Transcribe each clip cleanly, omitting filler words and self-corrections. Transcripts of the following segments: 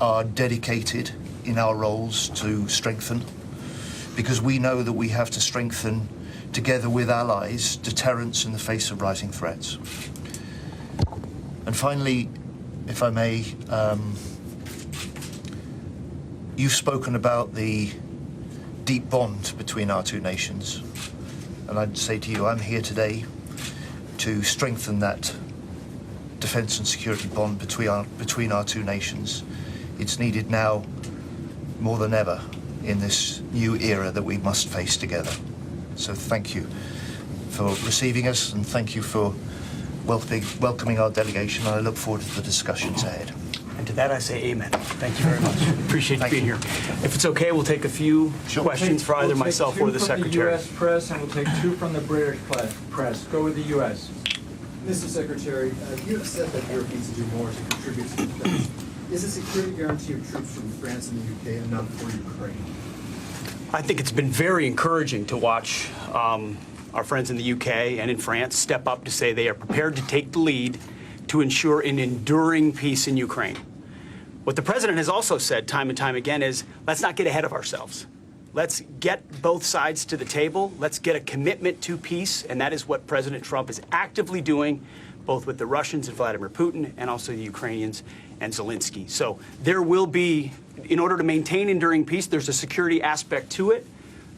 are dedicated in our roles to strengthen, because we know that we have to strengthen, together with allies, deterrence in the face of rising threats. And finally, if I may, you've spoken about the deep bond between our two nations. And I'd say to you, I'm here today to strengthen that defence and security bond between our two nations. It's needed now more than ever in this new era that we must face together. So thank you for receiving us, and thank you for welcoming our delegation. I look forward to the discussions ahead. And to that I say amen. Thank you very much. Appreciate you being here. If it's okay, we'll take a few questions for either myself or the Secretary. We'll take 2 from the U.S. press, and we'll take 2 from the British press. Go with the U.S. Mr. Secretary, you have said that Europe needs to do more to contribute to defense. Is a security guarantee of troops from France and the UK enough for Ukraine? I think it's been very encouraging to watch our friends in the UK and in France step up to say they are prepared to take the lead to ensure an enduring peace in Ukraine. What the President has also said time and time again is, let's not get ahead of ourselves. Let's get both sides to the table. Let's get a commitment to peace, and that is what President Trump is actively doing, both with the Russians and Vladimir Putin, and also the Ukrainians and Zelenskyy. So there will be, in order to maintain enduring peace, there's a security aspect to it.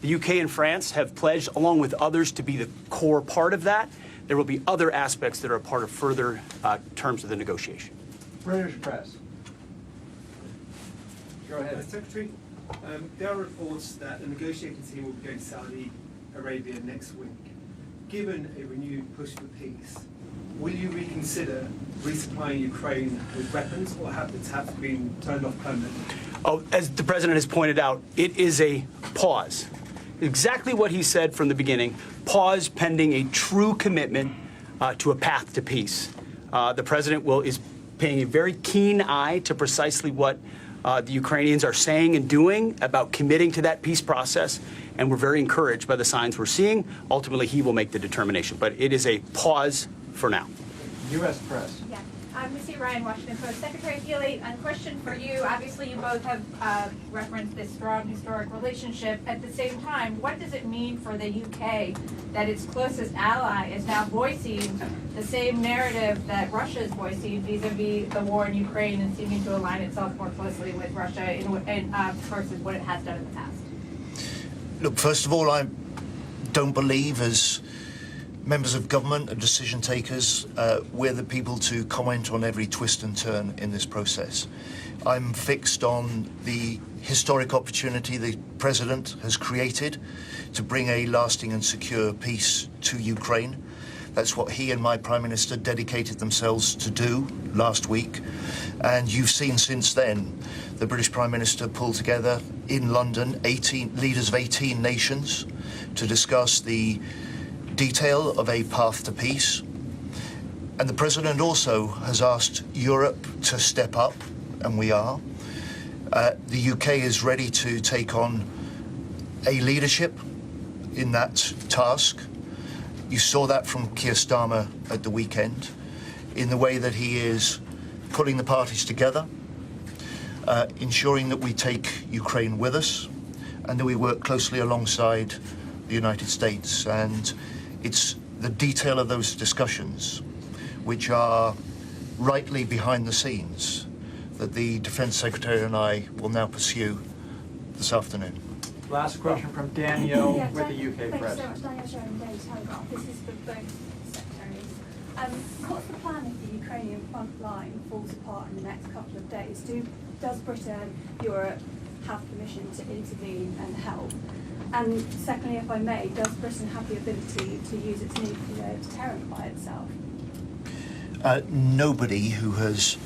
The UK and France have pledged, along with others, to be the core part of that. There will be other aspects that are a part of further terms of the negotiation. British press. Go ahead. Secretary, there are reports that a negotiating team will be going to Saudi Arabia next week. Given a renewed push for peace, will you reconsider resupplying Ukraine with weapons, or have the tap been turned off permanently? Oh, as the President has pointed out, it is a pause. Exactly what he said from the beginning, pause pending a true commitment to a path to peace. The President is paying a very keen eye to precisely what the Ukrainians are saying and doing about committing to that peace process, and we're very encouraged by the signs we're seeing. Ultimately, he will make the determination, but it is a pause for now. U.S. press. Yeah. Missy Ryan, Washington Post. Secretary Healy, a question for you. Obviously, you both have referenced this strong historic relationship. At the same time, what does it mean for the UK that its closest ally is now voicing the same narrative that Russia is voicing vis-a-vis the war in Ukraine and seeming to align itself more closely with Russia versus what it has done in the past? Look, first of all, I don't believe, as members of government and decision takers, we're the people to comment on every twist and turn in this process. I'm fixed on the historic opportunity the President has created to bring a lasting and secure peace to Ukraine. That's what he and my Prime Minister dedicated themselves to do last week. And you've seen since then the British Prime Minister pull together in London leaders of 18 nations to discuss the detail of a path to peace. And the President also has asked Europe to step up, and we are. The UK is ready to take on a leadership in that task. You saw that from Keir Starmer at the weekend, in the way that he is pulling the parties together, ensuring that we take Ukraine with us, and that we work closely alongside the United States. And it's the detail of those discussions, which are rightly behind the scenes, that the Defence Secretary and I will now pursue this afternoon. Last question from Danielle with the UK press. Thank you so much. Danielle Sharon, Daily Telegraph. This is for both secretaries. What's the plan if the Ukrainian front line falls apart in the next couple of days? Does Britain and Europe have permission to intervene and help? And secondly, if I may, does Britain have the ability to use its nuclear deterrent by itself? Nobody who has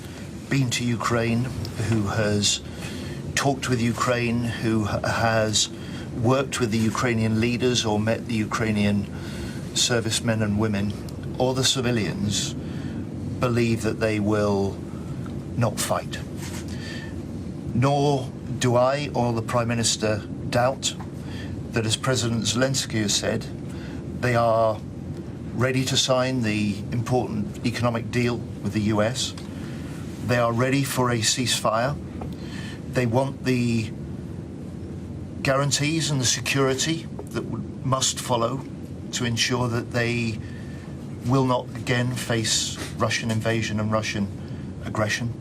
been to Ukraine, who has talked with Ukraine, who has worked with the Ukrainian leaders or met the Ukrainian servicemen and women, or the civilians, believe that they will not fight. Nor do I or the Prime Minister doubt that, as President Zelenskyy has said, they are ready to sign the important economic deal with the US. They are ready for a ceasefire. They want the guarantees and the security that must follow to ensure that they will not again face Russian invasion and Russian aggression.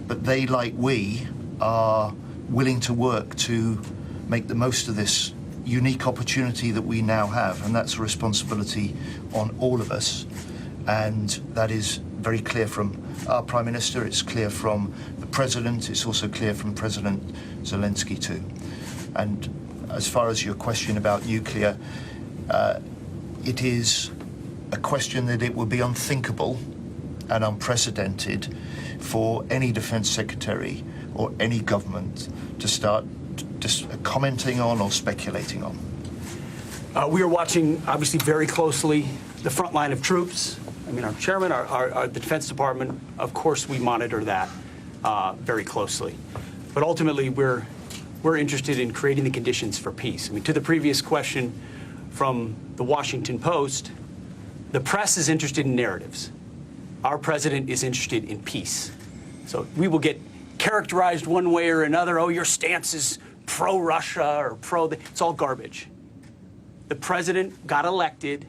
But they, like we, are willing to work to make the most of this unique opportunity that we now have, and that's a responsibility on all of us. And that is very clear from our Prime Minister, it's clear from the President, it's also clear from President Zelenskyy too. And as far as your question about nuclear, it is a question that it would be unthinkable and unprecedented for any Defence Secretary or any government to start just commenting on or speculating on. We are watching, obviously, very closely the front line of troops. I mean, our chairman, the Defense Department, of course, we monitor that very closely. But ultimately, we're interested in creating the conditions for peace. I mean, to the previous question from the Washington Post, the press is interested in narratives. Our president is interested in peace. So we will get characterized one way or another. Oh, your stance is pro-Russia or it's all garbage. The president got elected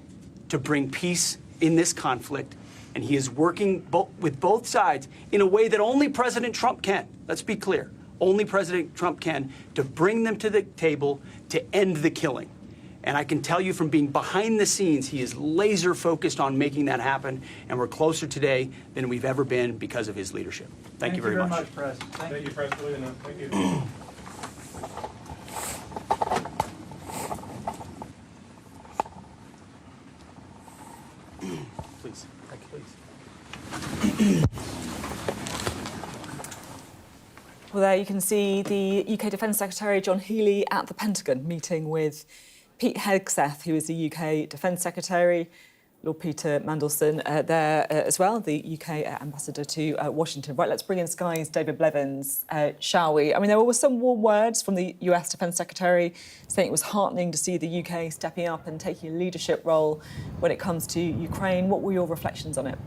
to bring peace in this conflict, and he is working with both sides in a way that only President Trump can. Let's be clear. Only President Trump can, to bring them to the table to end the killing. And I can tell you from being behind the scenes, he is laser focused on making that happen, and we're closer today than we've ever been because of his leadership. Thank you very much. Press. Thank you, Press. Thank you. Please. Thank you, please. Well, there you can see the UK Defence Secretary John Healey at the Pentagon meeting with Pete Hegseth, who is the UK Defence Secretary, Lord Peter Mandelson there as well, the UK Ambassador to Washington. Right, let's bring in Sky's David Blevins, shall we? I mean, there were some warm words from the US Defence Secretary saying it was heartening to see the UK stepping up and taking a leadership role when it comes to Ukraine. What were your reflections on it?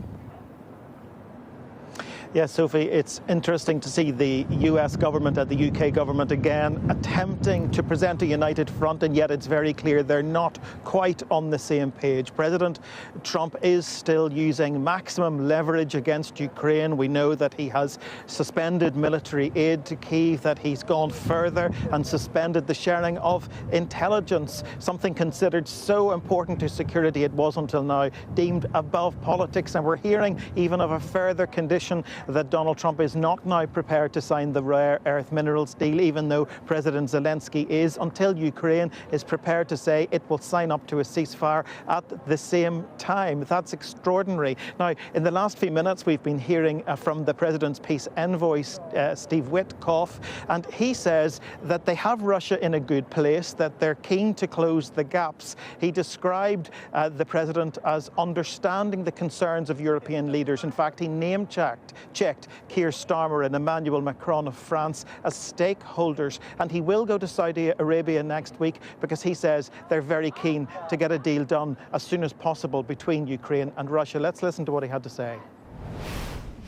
Yes, Sophie, it's interesting to see the US government and the UK government again attempting to present a united front, and yet it's very clear they're not quite on the same page. President Trump is still using maximum leverage against Ukraine. We know that he has suspended military aid to Kyiv, that he's gone further and suspended the sharing of intelligence, something considered so important to security it was until now deemed above politics. And we're hearing even of a further condition that Donald Trump is not now prepared to sign the rare earth minerals deal, even though President Zelenskyy is, until Ukraine is prepared to say it will sign up to a ceasefire at the same time. That's extraordinary. Now, in the last few minutes, we've been hearing from the President's peace envoy, Steve Witkoff, and he says that they have Russia in a good place, that they're keen to close the gaps. He described the President as understanding the concerns of European leaders. In fact, he name-checked Keir Starmer and Emmanuel Macron of France as stakeholders, and he will go to Saudi Arabia next week because he says they're very keen to get a deal done as soon as possible between Ukraine and Russia. Let's listen to what he had to say.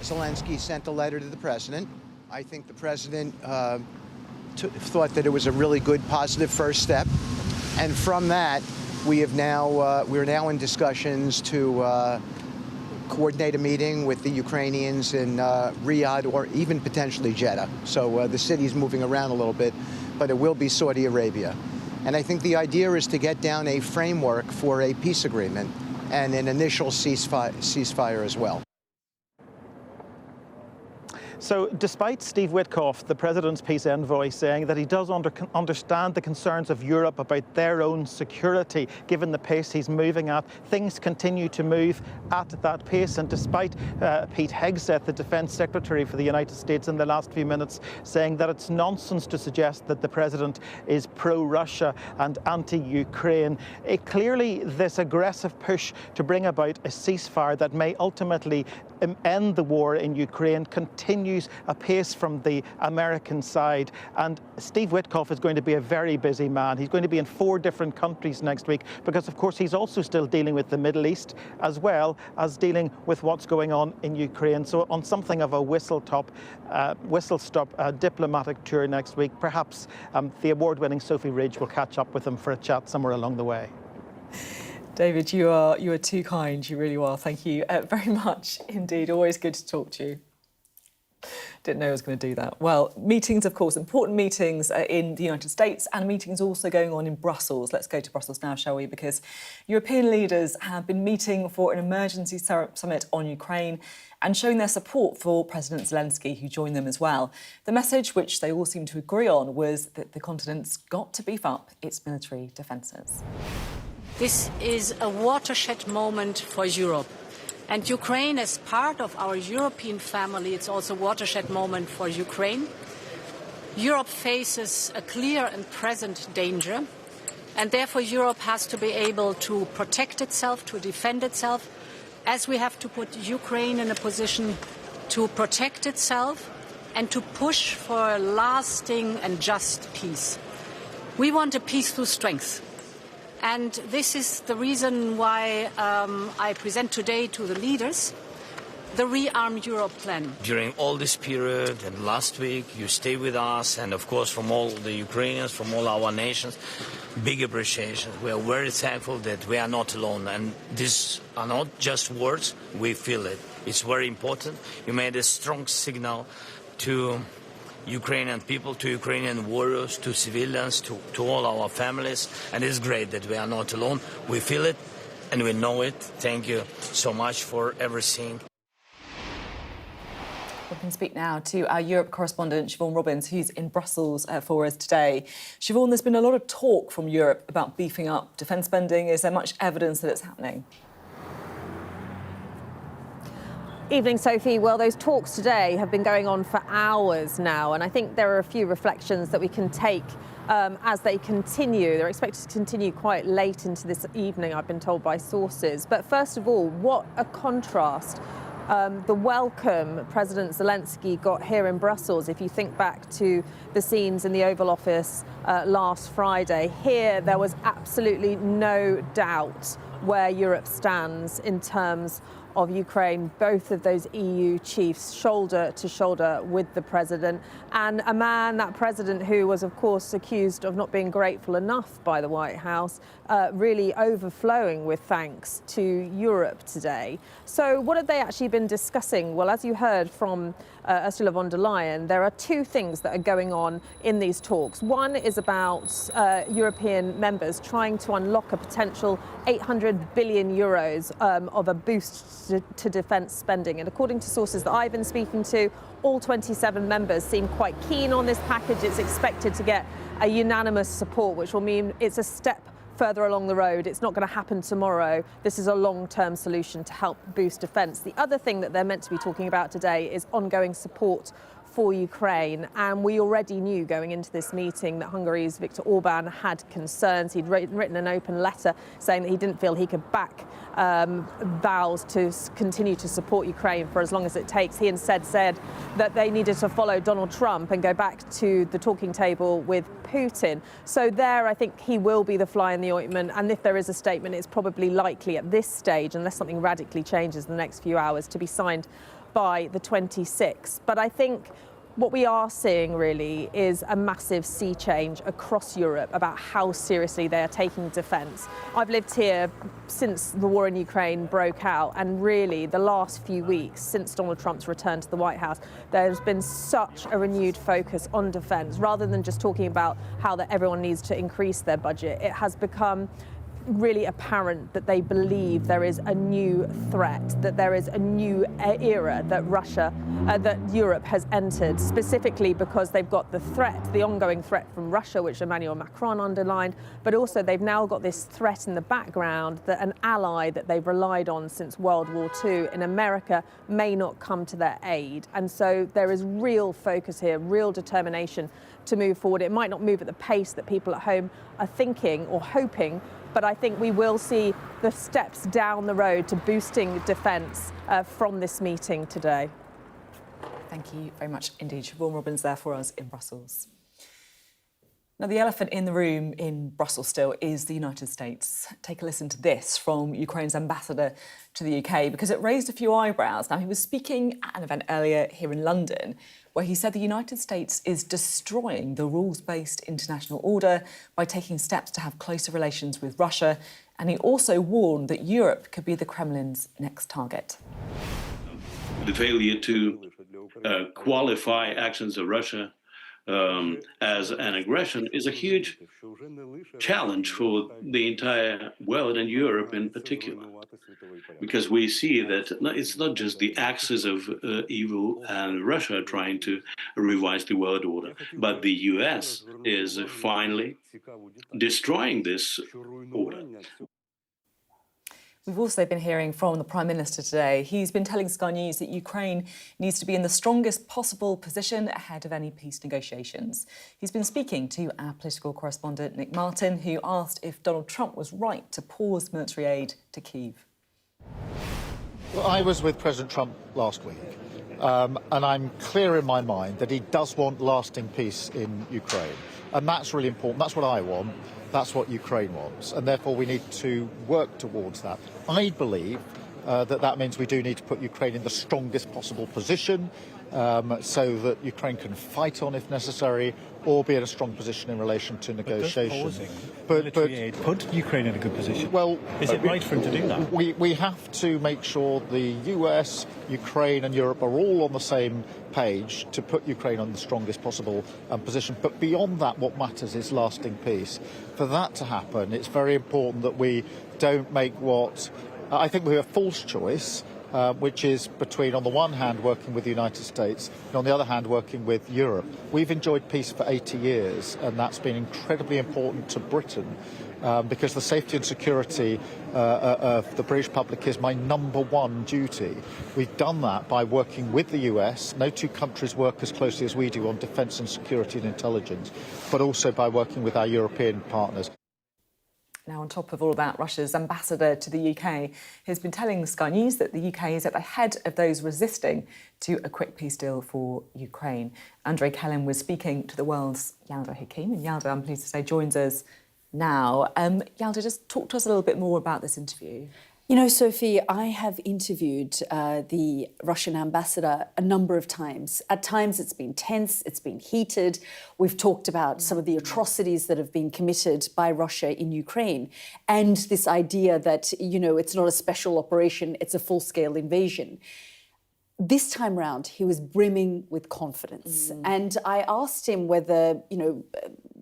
Zelenskyy sent a letter to the president. I think the president thought that it was a really good, positive first step, and from that, we're now in discussions to coordinate a meeting with the Ukrainians in Riyadh or even potentially Jeddah. So the city's moving around a little bit, but it will be Saudi Arabia. And I think the idea is to get down a framework for a peace agreement and an initial ceasefire as well. So despite Steve Witkoff, the President's peace envoy, saying that he does understand the concerns of Europe about their own security, given the pace he's moving at, things continue to move at that pace. And despite Pete Hegseth, the Defence Secretary for the United States, in the last few minutes saying that it's nonsense to suggest that the President is pro-Russia and anti-Ukraine, clearly this aggressive push to bring about a ceasefire that may ultimately end the war in Ukraine continues continues apace from the American side. And Steve Witkoff is going to be a very busy man. He's going to be in 4 different countries next week because, of course, he's also still dealing with the Middle East as well as dealing with what's going on in Ukraine. So on something of a whistle-stop diplomatic tour next week, perhaps the award-winning Sophy Ridge will catch up with him for a chat somewhere along the way. David, you are too kind. You really are. Thank you very much indeed. Always good to talk to you. Didn't know I was going to do that. Well, meetings, of course, important meetings in the United States and meetings also going on in Brussels. Let's go to Brussels now, shall we? Because European leaders have been meeting for an emergency summit on Ukraine and showing their support for President Zelenskyy, who joined them as well. The message, which they all seem to agree on, was that the continent's got to beef up its military defences. This is a watershed moment for Europe. And Ukraine, as part of our European family, it's also a watershed moment for Ukraine. Europe faces a clear and present danger, and therefore Europe has to be able to protect itself, to defend itself, as we have to put Ukraine in a position to protect itself and to push for a lasting and just peace. We want a peace through strength. And this is the reason why I present today to the leaders the Rearm Europe plan. During all this period and last week, you stay with us, and of course from all the Ukrainians, from all our nations, big appreciation. We are very thankful that we are not alone, and these are not just words, we feel it. It's very important. You made a strong signal to Ukrainian people, to Ukrainian warriors, to civilians, to all our families. And it's great that we are not alone. We feel it and we know it. Thank you so much for everything. We can speak now to our Europe correspondent, Siobhan Robbins, who's in Brussels for us today. Siobhan, there's been a lot of talk from Europe about beefing up defence spending. Is there much evidence that it's happening? Evening, Sophie. Well, those talks today have been going on for hours now, and I think there are a few reflections that we can take as they continue. They're expected to continue quite late into this evening, I've been told by sources. But first of all, what a contrast. The welcome President Zelenskyy got here in Brussels, if you think back to the scenes in the Oval Office last Friday. Here, there was absolutely no doubt where Europe stands in terms of Ukraine, both of those EU chiefs shoulder to shoulder with the president, and a man, that president, who was of course accused of not being grateful enough by the White House, really overflowing with thanks to Europe today. So what have they actually been discussing? Well, as you heard from Ursula von der Leyen, there are 2 things that are going on in these talks. One is about European members trying to unlock a potential 800 billion euros of a boost to defence spending. And according to sources that I've been speaking to, all 27 members seem quite keen on this package. It's expected to get a unanimous support, which will mean it's a step further along the road. It's not going to happen tomorrow. This is a long-term solution to help boost defence. The other thing that they're meant to be talking about today is ongoing support for Ukraine. And we already knew going into this meeting that Hungary's Viktor Orban had concerns. He'd written an open letter saying that he didn't feel he could back vows to continue to support Ukraine for as long as it takes. He instead said that they needed to follow Donald Trump and go back to the talking table with Putin. So there, I think he will be the fly in the ointment. And if there is a statement, it's probably likely at this stage, unless something radically changes in the next few hours, to be signed by the 26th. But I think what we are seeing really is a massive sea change across Europe about how seriously they are taking defence. I've lived here since the war in Ukraine broke out, and really the last few weeks since Donald Trump's return to the White House, there's been such a renewed focus on defence. Rather than just talking about how that everyone needs to increase their budget, it has become really apparent that they believe there is a new threat, that there is a new era that that Europe has entered, specifically because they've got the ongoing threat from Russia, which Emmanuel Macron underlined, but also they've now got this threat in the background that an ally that they've relied on since World War II in America may not come to their aid. And so there is real focus here, real determination to move forward. It might not move at the pace that people at home are thinking or hoping, but I think we will see the steps down the road to boosting defence from this meeting today. Thank you very much indeed. Siobhan Robbins there for us in Brussels. Now, the elephant in the room in Brussels still is the United States. Take a listen to this from Ukraine's ambassador to the UK, because it raised a few eyebrows. Now, he was speaking at an event earlier here in London where he said the United States is destroying the rules-based international order by taking steps to have closer relations with Russia. And he also warned that Europe could be the Kremlin's next target. The failure to qualify actions of Russia as an aggression is a huge challenge for the entire world and Europe in particular, because we see that it's not just the axis of evil and Russia trying to revise the world order, but the US is finally destroying this order. We've also been hearing from the Prime Minister today. He's been telling Sky News that Ukraine needs to be in the strongest possible position ahead of any peace negotiations. He's been speaking to our political correspondent, Nick Martin, who asked if Donald Trump was right to pause military aid to Kyiv. Well, I was with President Trump last week, and I'm clear in my mind that he does want lasting peace in Ukraine. And that's really important. That's what I want. That's what Ukraine wants, and therefore we need to work towards that. I believe that means we do need to put Ukraine in the strongest possible position so that Ukraine can fight on if necessary, or be in a strong position in relation to negotiations. But aid put Ukraine in a good position. Well, is it right for him to do that? We have to make sure the US, Ukraine and Europe are all on the same page to put Ukraine on the strongest possible position. But beyond that, what matters is lasting peace. For that to happen, it's very important that we don't make what I think we have a false choice, which is between, on the one hand, working with the United States, and on the other hand, working with Europe. We've enjoyed peace for 80 years, and that's been incredibly important to Britain, because the safety and security of the British public is my #1 duty. We've done that by working with the US. No two countries work as closely as we do on defence and security and intelligence, but also by working with our European partners. Now, on top of all of that, Russia's ambassador to the UK has been telling Sky News that the UK is at the head of those resisting to a quick peace deal for Ukraine. Andrei Kelin was speaking to the world's Yalda Hakim, and Yalda, I'm pleased to say, joins us now. Yalda, just talk to us a little bit more about this interview. You know, Sophie, I have interviewed the Russian ambassador a number of times. At times it's been tense, it's been heated. We've talked about some of the atrocities that have been committed by Russia in Ukraine, and this idea that, you know, it's not a special operation, it's a full-scale invasion. This time round, he was brimming with confidence. And I asked him whether, you know,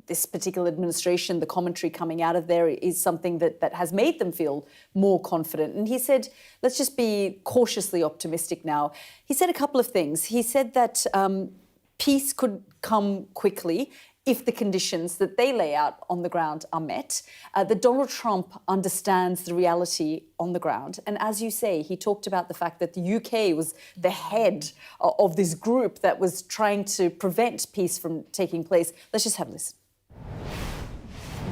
this particular administration, the commentary coming out of there is something that has made them feel more confident. And he said, let's just be cautiously optimistic now. He said a couple of things. He said that peace could come quickly if the conditions that they lay out on the ground are met, that Donald Trump understands the reality on the ground. And as you say, he talked about the fact that the UK was the head of this group that was trying to prevent peace from taking place. Let's just have a listen.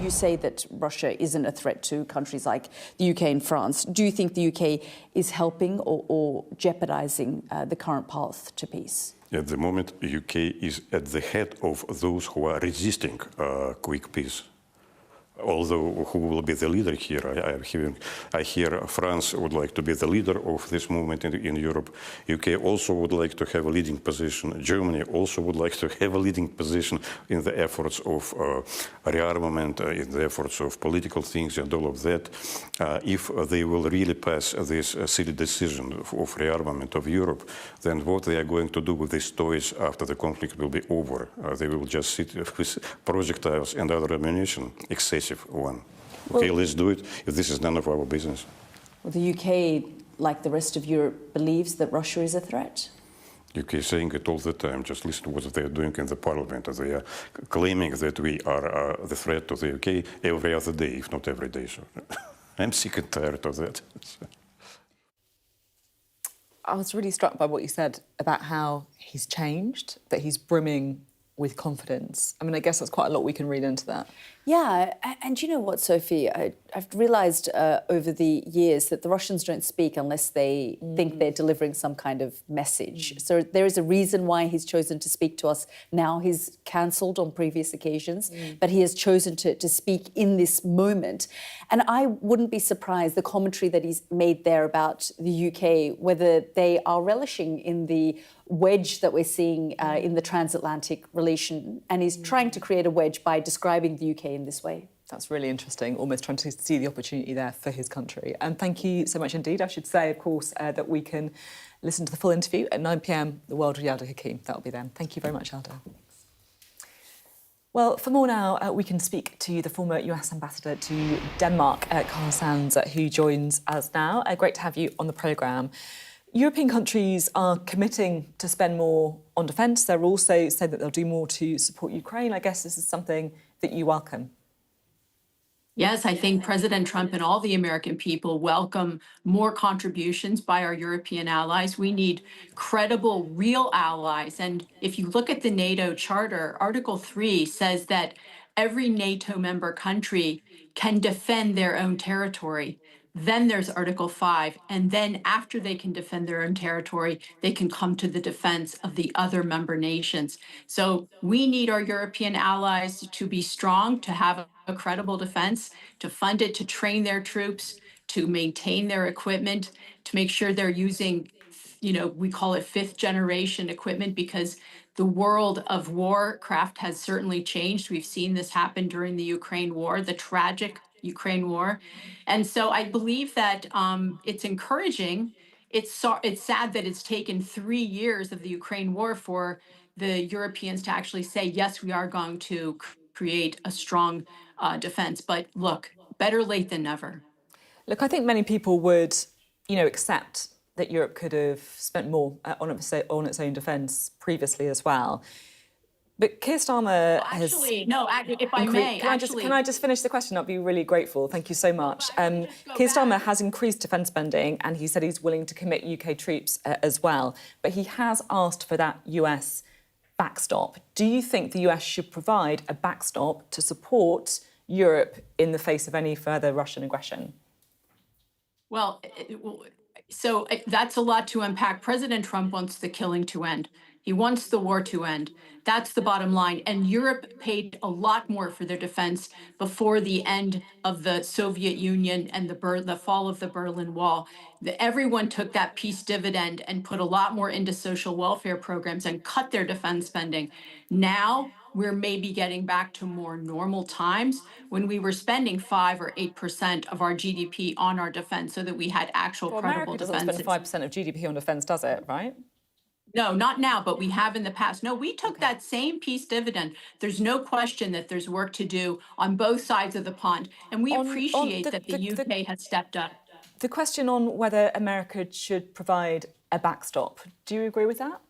You say that Russia isn't a threat to countries like the UK and France. Do you think the UK is helping or jeopardising the current path to peace? At the moment, the UK is at the head of those who are resisting quick peace. Although who will be the leader here? I hear France would like to be the leader of this movement in Europe. UK also would like to have a leading position. Germany also would like to have a leading position in the efforts of rearmament, in the efforts of political things and all of that. If they will really pass this silly decision of rearmament of Europe, then what they are going to do with these toys after the conflict will be over? They will just sit with projectiles and other ammunition, excessive one. Okay, well, let's do it. If this is none of our business. Well, the UK, like the rest of Europe, believes that Russia is a threat. UK is saying it all the time. Just listen to what they are doing in the parliament. They are claiming that we are the threat to the UK every other day, if not every day. So I'm sick and tired of that. I was really struck by what you said about how he's changed, that he's brimming with confidence? I mean, I guess that's quite a lot we can read into that. Yeah, and you know what, Sophie? I've realised over the years that the Russians don't speak unless they think they're delivering some kind of message. So there is a reason why he's chosen to speak to us now. He's cancelled on previous occasions, but he has chosen to speak in this moment. And I wouldn't be surprised, the commentary that he's made there about the UK, whether they are relishing in the wedge that we're seeing in the transatlantic relation, and he's trying to create a wedge by describing the UK in this way. That's really interesting, almost trying to see the opportunity there for his country. And thank you so much indeed. I should say, of course, that we can listen to the full interview at 9 p.m, the World with Yalda Hakim. That'll be then. Thank you very much, Yalda. Well, for more now, we can speak to the former US Ambassador to Denmark, Carla, who joins us now. Great to have you on the programme. European countries are committing to spend more on defence. They're also saying that they'll do more to support Ukraine. I guess this is something that you welcome. Yes, I think President Trump and all the American people welcome more contributions by our European allies. We need credible, real allies. And if you look at the NATO Charter, Article 3 says that every NATO member country can defend their own territory. Then there's Article 5, and then after they can defend their own territory, they can come to the defense of the other member nations. So we need our European allies to be strong, to have a credible defense, to fund it, to train their troops, to maintain their equipment, to make sure they're using, we call it fifth generation equipment, because the world of warcraft has certainly changed. We've seen this happen during the Ukraine war, the tragic Ukraine war. And so I believe that it's encouraging. It's sad that it's taken 3 years of the Ukraine war for the Europeans to actually say, yes, we are going to create a strong defense. But look, better late than never. Look, I think many people would, accept that Europe could have spent more on its own defence previously as well. But Keir Starmer has... If I may, Can I just finish the question? I'd be really grateful. Thank you so much. Keir Starmer has increased defence spending, and he said he's willing to commit UK troops as well. But he has asked for that US backstop. Do you think the US should provide a backstop to support Europe in the face of any further Russian aggression? Well, so that's a lot to unpack. President Trump wants the killing to end. He wants the war to end. That's the bottom line. And Europe paid a lot more for their defense before the end of the Soviet Union and the fall of the Berlin Wall. Everyone took that peace dividend and put a lot more into social welfare programs and cut their defense spending. Now we're maybe getting back to more normal times when we were spending 5 or 8% of our GDP on our defense so that we had actual credible defense. America doesn't spend 5% of GDP on defense, does it, right? No, not now, but we have in the past. No, we took that same peace dividend. There's no question that there's work to do on both sides of the pond. And we appreciate that the UK has stepped up. The question on whether America should provide a backstop, do you agree with that?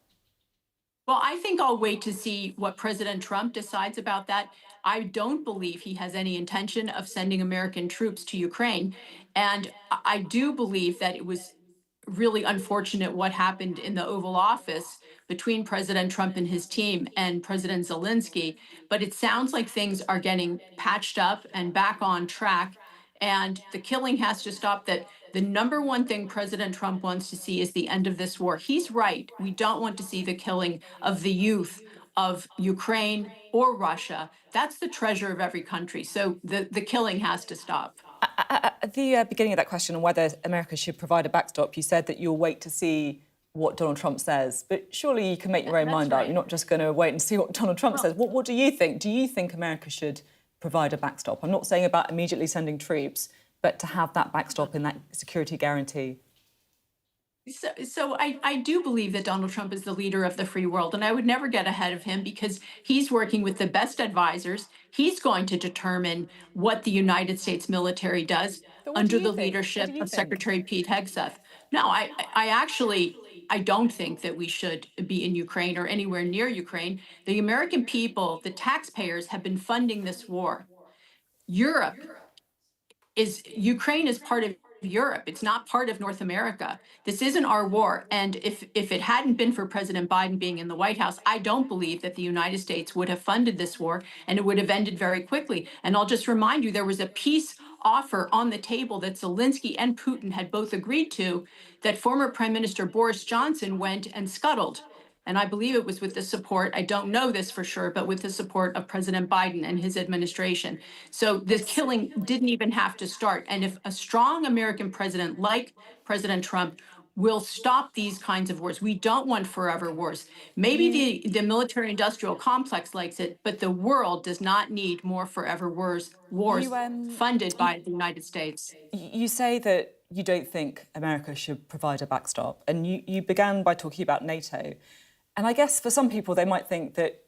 Well, I think I'll wait to see what President Trump decides about that. I don't believe he has any intention of sending American troops to Ukraine. And I do believe that it was really unfortunate what happened in the Oval Office between President Trump and his team and President Zelenskyy. But it sounds like things are getting patched up and back on track. And the killing has to stop. That the number one thing President Trump wants to see is the end of this war. He's right. We don't want to see the killing of the youth of Ukraine or Russia. That's the treasure of every country. So the killing has to stop. At the beginning of that question on whether America should provide a backstop, you said that you'll wait to see what Donald Trump says. But surely you can make your own mind up. You're not just going to wait and see what Donald Trump says. What do you think? Do you think America should provide a backstop? I'm not saying about immediately sending troops, but to have that backstop and that security guarantee. So I do believe that Donald Trump is the leader of the free world, and I would never get ahead of him because he's working with the best advisors. He's going to determine what the United States military does under the leadership of Secretary Pete Hegseth. No, I don't think that we should be in Ukraine or anywhere near Ukraine. The American people, the taxpayers, have been funding this war. Ukraine is part of Europe. It's not part of North America. This isn't our war. And if it hadn't been for President Biden being in the White House, I don't believe that the United States would have funded this war, and it would have ended very quickly. And I'll just remind you, there was a peace offer on the table that Zelenskyy and Putin had both agreed to, that former Prime Minister Boris Johnson went and scuttled. And I believe it was with the support, I don't know this for sure, but with the support of President Biden and his administration. So this killing didn't even have to start. And if a strong American president like President Trump will stop these kinds of wars, we don't want forever wars. Maybe the military-industrial complex likes it, but the world does not need more forever wars funded by the United States. You say that you don't think America should provide a backstop, and you began by talking about NATO. And I guess for some people, they might think that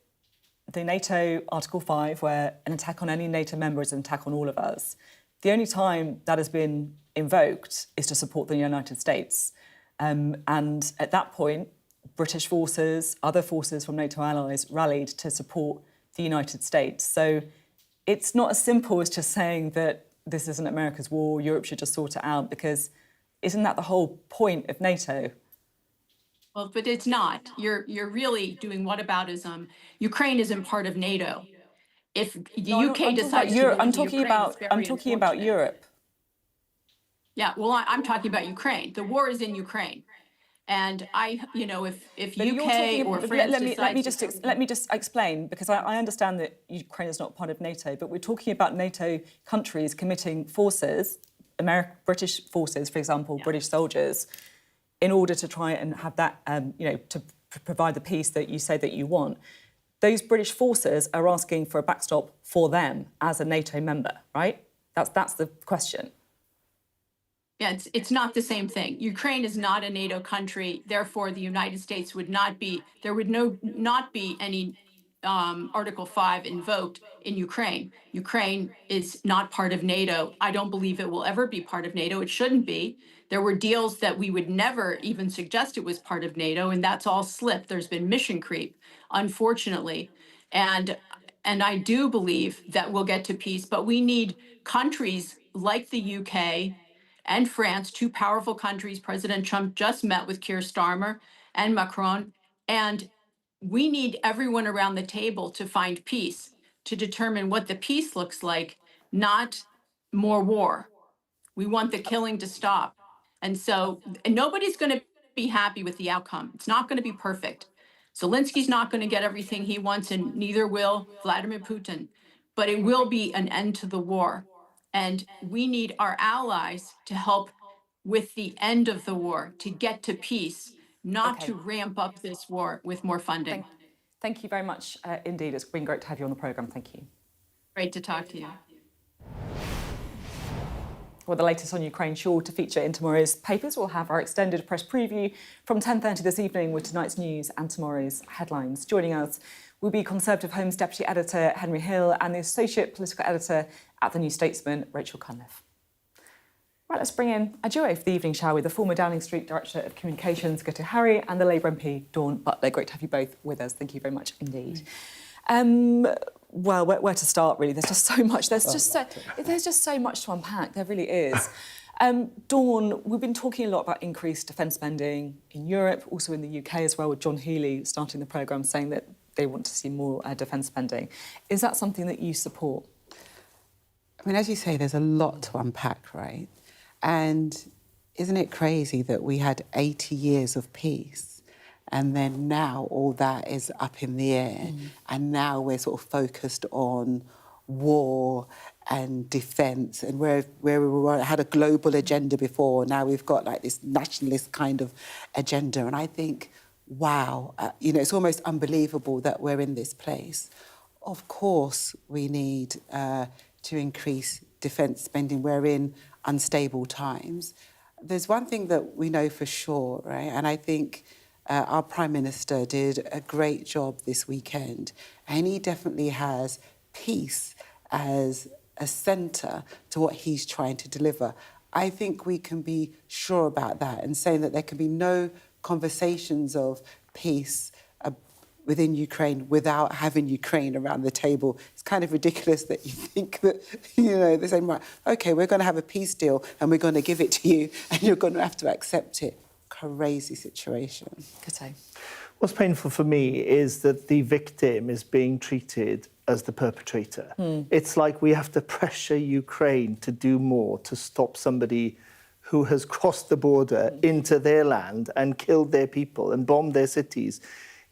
the NATO Article 5, where an attack on any NATO member is an attack on all of us, the only time that has been invoked is to support the United States. And at that point, British forces, other forces from NATO allies rallied to support the United States. So it's not as simple as just saying that this isn't America's war, Europe should just sort it out, because isn't that the whole point of NATO? Well, but it's not. You're really doing whataboutism. Ukraine isn't part of NATO. If the UK decides to I'm talking about Europe. Yeah, well, I'm talking about Ukraine. The war is in Ukraine, and if UK or France let me just explain, because I understand that Ukraine is not part of NATO, but we're talking about NATO countries committing forces, British forces, for example, British soldiers, in order to try and have that, to provide the peace that you say that you want. Those British forces are asking for a backstop for them as a NATO member, right? That's the question. Yeah, it's not the same thing. Ukraine is not a NATO country. Therefore, the United States would not be, there would not be any Article 5 invoked in Ukraine. Ukraine is not part of NATO. I don't believe it will ever be part of NATO. It shouldn't be. There were deals that we would never even suggest it was part of NATO, and that's all slipped. There's been mission creep, unfortunately. And I do believe that we'll get to peace, but we need countries like the UK and France, two powerful countries. President Trump just met with Keir Starmer and Macron, and we need everyone around the table to find peace, to determine what the peace looks like, not more war. We want the killing to stop. And so nobody's going to be happy with the outcome. It's not going to be perfect. Zelensky's not going to get everything he wants, and neither will Vladimir Putin. But it will be an end to the war. And we need our allies to help with the end of the war, to get to peace, not to ramp up this war with more funding. Thank you very much indeed. It's been great to have you on the programme. Thank you. Great to talk to you. Well, the latest on Ukraine sure to feature in tomorrow's papers. We'll have our extended press preview from 10:30 this evening with tonight's news and tomorrow's headlines. Joining us will be Conservative Home's Deputy Editor Henry Hill and the Associate Political Editor at The New Statesman, Rachel Cunliffe. Right, let's bring in a duo for the evening, shall we? The former Downing Street Director of Communications, Guto Harri, and the Labour MP, Dawn Butler. Great to have you both with us. Thank you very much indeed. Well, where to start, really? There's just so much. There's just so much to unpack. There really is. Dawn, we've been talking a lot about increased defence spending in Europe, also in the UK as well, with John Healey starting the programme saying that they want to see more defence spending. Is that something that you support? I mean, as you say, there's a lot to unpack, right? And isn't it crazy that we had 80 years of peace and then now all that is up in the air and now we're sort of focused on war and defence, and where we had a global agenda before, now we've got like this nationalist kind of agenda. And I think, wow, it's almost unbelievable that we're in this place. Of course, we need to increase defence spending. We're in unstable times. There's one thing that we know for sure, right? And I think our Prime Minister did a great job this weekend, and he definitely has peace as a centre to what he's trying to deliver. I think we can be sure about that and saying that there can be no conversations of peace within Ukraine without having Ukraine around the table. It's kind of ridiculous that you think that, they're saying, right, OK, we're going to have a peace deal and we're going to give it to you and you're going to have to accept it. Crazy situation. Guto. What's painful for me is that the victim is being treated as the perpetrator. It's like we have to pressure Ukraine to do more to stop somebody who has crossed the border into their land and killed their people and bombed their cities.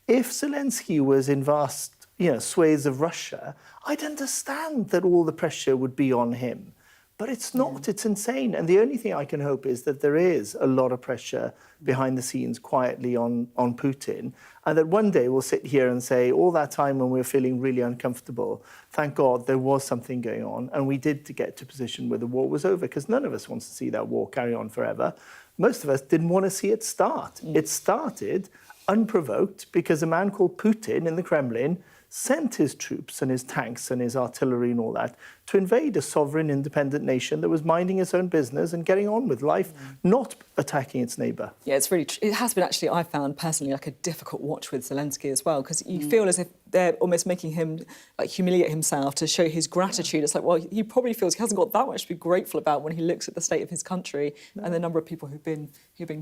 If Zelensky was in vast, swathes of Russia, I'd understand that all the pressure would be on him. But it's not, it's insane. And the only thing I can hope is that there is a lot of pressure behind the scenes quietly on Putin, and that one day we'll sit here and say, all that time when we were feeling really uncomfortable, thank God there was something going on, and we did to get to a position where the war was over, because none of us wants to see that war carry on forever. Most of us didn't want to see it start. It started unprovoked because a man called Putin in the Kremlin sent his troops and his tanks and his artillery and all that to invade a sovereign, independent nation that was minding its own business and getting on with life, not attacking its neighbour. Yeah, it's really... It has been actually, I found personally, like a difficult watch with Zelensky as well, because you feel as if they're almost making him humiliate himself to show his gratitude. It's like, well, he probably feels he hasn't got that much to be grateful about when he looks at the state of his country and the number of people who've been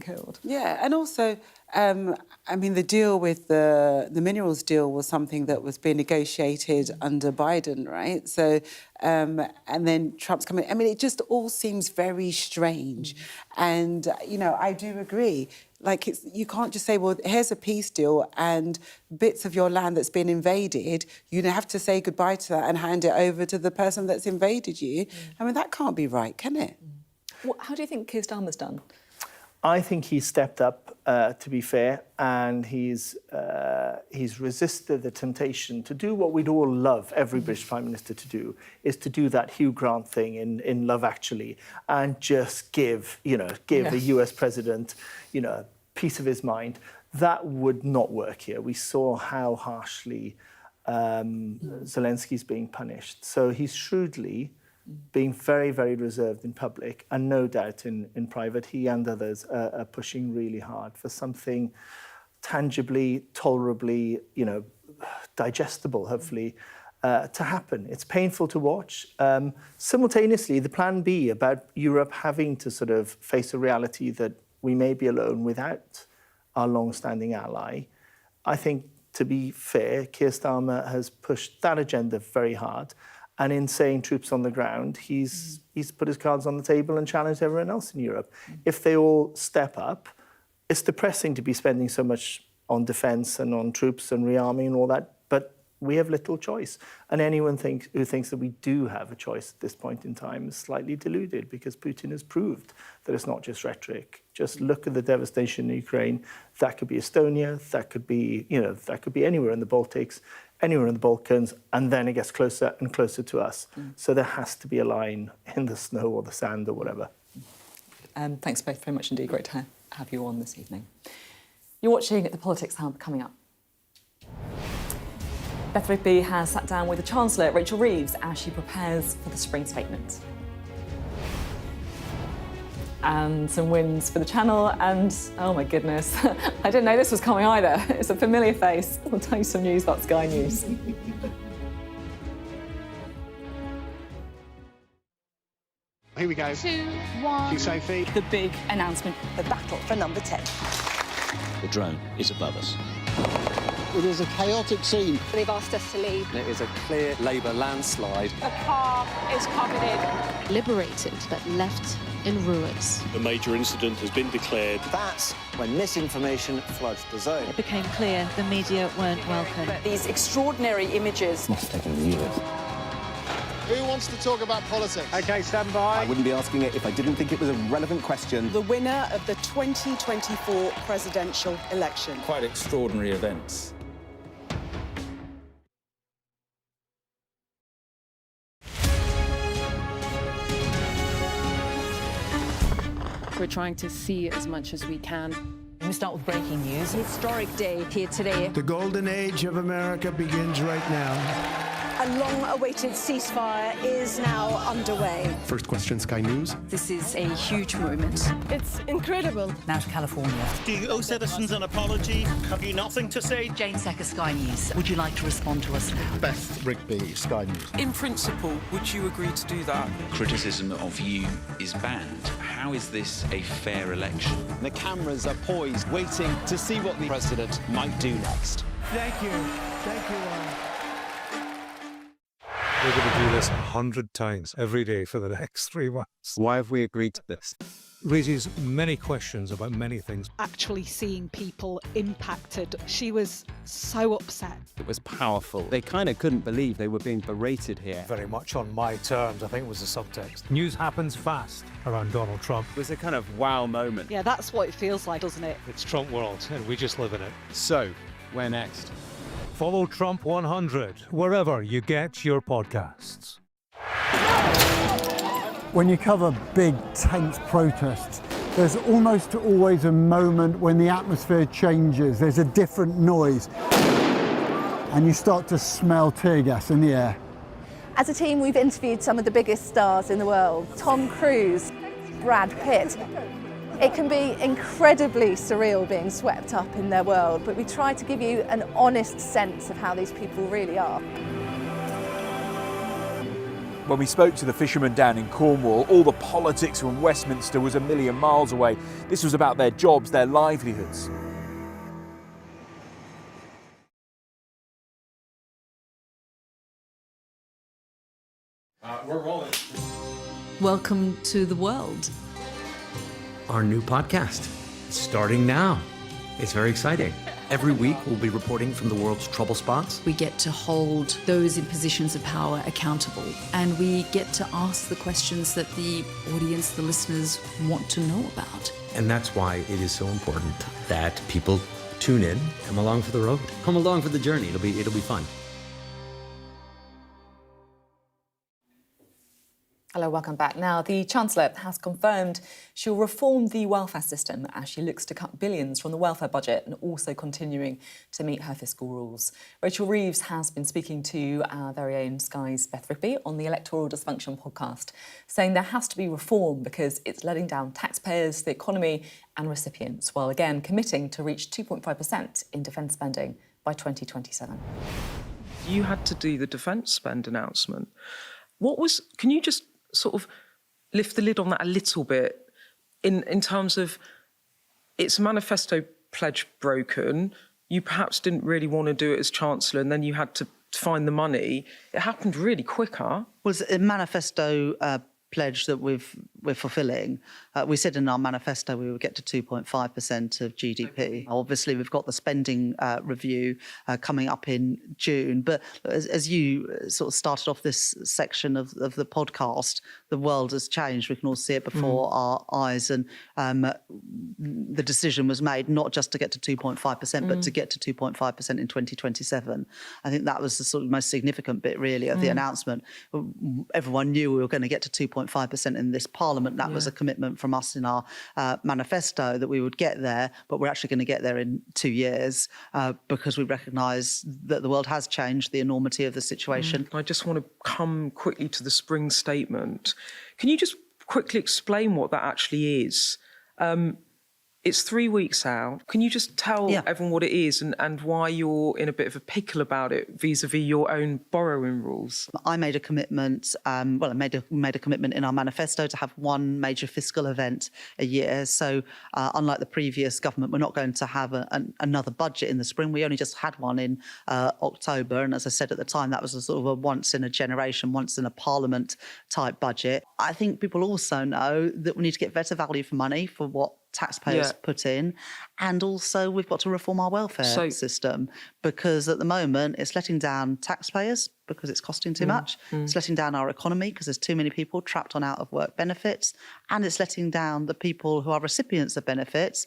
killed. Yeah, and also, the deal with the minerals deal was something that was being negotiated under Biden, right? So, and then Trump's coming. It just all seems very strange. And, I do agree. You can't just say, well, here's a peace deal and bits of your land that's been invaded, you have to say goodbye to that and hand it over to the person that's invaded you. That can't be right, can it? How do you think Keir Starmer's done? I think he's stepped up, to be fair, and he's resisted the temptation to do what we'd all love every British Prime Minister to do, is to do that Hugh Grant thing in Love Actually and just give the US president, a piece of his mind. That would not work here. We saw how harshly Zelensky's being punished. So he's shrewdly being very, very reserved in public, and no doubt in private, he and others are pushing really hard for something tangibly, tolerably, digestible, hopefully, to happen. It's painful to watch. Simultaneously, the plan B about Europe having to sort of face a reality that we may be alone without our long-standing ally, I think, to be fair, Keir Starmer has pushed that agenda very hard. And in saying troops on the ground, he's put his cards on the table and challenged everyone else in Europe. If they all step up, it's depressing to be spending so much on defence and on troops and rearming and all that, but we have little choice. And anyone who thinks that we do have a choice at this point in time is slightly deluded, because Putin has proved that it's not just rhetoric. Just look at the devastation in Ukraine. That could be Estonia, that could be anywhere in the Baltics, anywhere in the Balkans, and then it gets closer and closer to us. So there has to be a line in the snow or the sand or whatever. Thanks both very much indeed. Great to have you on this evening. You're watching The Politics Hub. Coming up, Beth Rigby has sat down with the Chancellor, Rachel Reeves, as she prepares for the spring statement. And some wins for the channel, and oh my goodness, I didn't know this was coming either. It's a familiar face. I'll tell you some news about Sky News. Here we go. 2, 1. Thank you, Sophie. The big announcement, the battle for number 10. The drone is above us. It is a chaotic scene. They've asked us to leave. It is a clear Labour landslide. The car is covered in. Liberated but left in ruins. A major incident has been declared. That's when misinformation floods the zone. It became clear the media weren't welcome. These extraordinary images. Must have taken years. Who wants to talk about politics? OK, stand by. I wouldn't be asking it if I didn't think it was a relevant question. The winner of the 2024 presidential election. Quite extraordinary events. We're trying to see as much as we can. We start with breaking news. Historic day here today. The golden age of America begins right now. A long-awaited ceasefire is now underway. First question, Sky News. This is a huge moment. It's incredible. Now to California. Do you owe citizens an apology? Have you nothing to say? Jane Secker, Sky News. Would you like to respond to us now? Beth Rigby, Sky News. In principle, would you agree to do that? Criticism of you is banned. How is this a fair election? The cameras are poised, waiting to see what the president might do next. Thank you. Thank you. We're going to do this 100 times every day for the next 3 months. Why have we agreed to this? Raises many questions about many things. Actually seeing people impacted, she was so upset. It was powerful. They kind of couldn't believe they were being berated here. Very much on my terms, I think was the subtext. News happens fast around Donald Trump. It was a kind of wow moment. Yeah, that's what it feels like, doesn't it? It's Trump world, and we just live in it. So, where next? Follow Trump 100 wherever you get your podcasts. When you cover big, tense protests, there's almost always a moment when the atmosphere changes. There's a different noise, and you start to smell tear gas in the air. As a team, we've interviewed some of the biggest stars in the world. Tom Cruise, Brad Pitt. It can be incredibly surreal being swept up in their world, but we try to give you an honest sense of how these people really are. When we spoke to the fishermen down in Cornwall, all the politics from Westminster was a million miles away. This was about their jobs, their livelihoods. We're rolling. Welcome to the world. Our new podcast, starting now. It's very exciting. Every week, we'll be reporting from the world's trouble spots. We get to hold those in positions of power accountable, and we get to ask the questions that the audience, the listeners, want to know about. And that's why it is so important that people tune in, come along for the road, come along for the journey. It'll be fun. Hello, welcome back. Now, the Chancellor has confirmed she'll reform the welfare system as she looks to cut billions from the welfare budget and also continuing to meet her fiscal rules. Rachel Reeves has been speaking to our very own Sky's Beth Rigby on the Electoral Dysfunction podcast, saying there has to be reform because it's letting down taxpayers, the economy and recipients, while again committing to reach 2.5% in defence spending by 2027. You had to do the defence spend announcement. Can you just sort of lift the lid on that a little bit in terms of its manifesto pledge broken, you perhaps didn't really want to do it as Chancellor and then you had to find the money. It happened really quick, huh? Was a manifesto pledge that we're fulfilling. We said in our manifesto we would get to 2.5% of GDP. Obviously, we've got the spending review coming up in June. But as you sort of started off this section of the podcast, the world has changed. We can all see it before our eyes. And the decision was made not just to get to 2.5%, but to get to 2.5% in 2027. I think that was the sort of most significant bit, really, of the announcement. Everyone knew we were going to get to 2.5% in this Parliament. That was a commitment from us in our manifesto that we would get there, but we're actually going to get there in 2 years because we recognise that the world has changed, the enormity of the situation. I just want to come quickly to the spring statement. Can you just quickly explain what that actually is? It's 3 weeks out. Can you just tell everyone what it is and why you're in a bit of a pickle about it vis-a-vis your own borrowing rules? I made a commitment, I made a commitment in our manifesto to have one major fiscal event a year. So unlike the previous government, we're not going to have another budget in the spring. We only just had one in October. And as I said at the time, that was a sort of a once in a generation, once in a parliament type budget. I think people also know that we need to get better value for money for what taxpayers put in, and also we've got to reform our welfare system because at the moment it's letting down taxpayers because it's costing too much. It's letting down our economy because there's too many people trapped on out of work benefits, and it's letting down the people who are recipients of benefits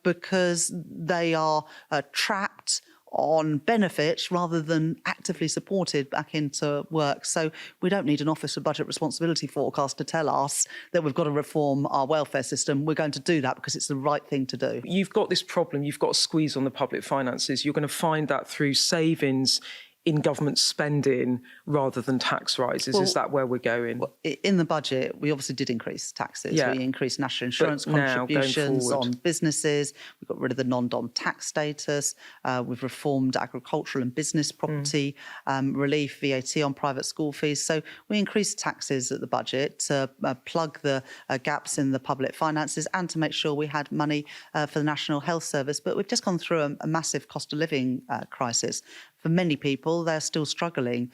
because they are trapped on benefits rather than actively supported back into work. So we don't need an Office of Budget Responsibility forecast to tell us that we've got to reform our welfare system. We're going to do that because it's the right thing to do. You've got this problem, you've got a squeeze on the public finances. You're going to find that through savings in government spending rather than tax rises? Is that where we're going? Well, in the budget, we obviously did increase taxes. Yeah. We increased national insurance But now, contributions going on businesses. We got rid of the non-dom tax status. We've reformed agricultural and business property relief, VAT on private school fees. So we increased taxes at the budget to plug the gaps in the public finances and to make sure we had money for the National Health Service. But we've just gone through a massive cost of living crisis. For many people, they're still struggling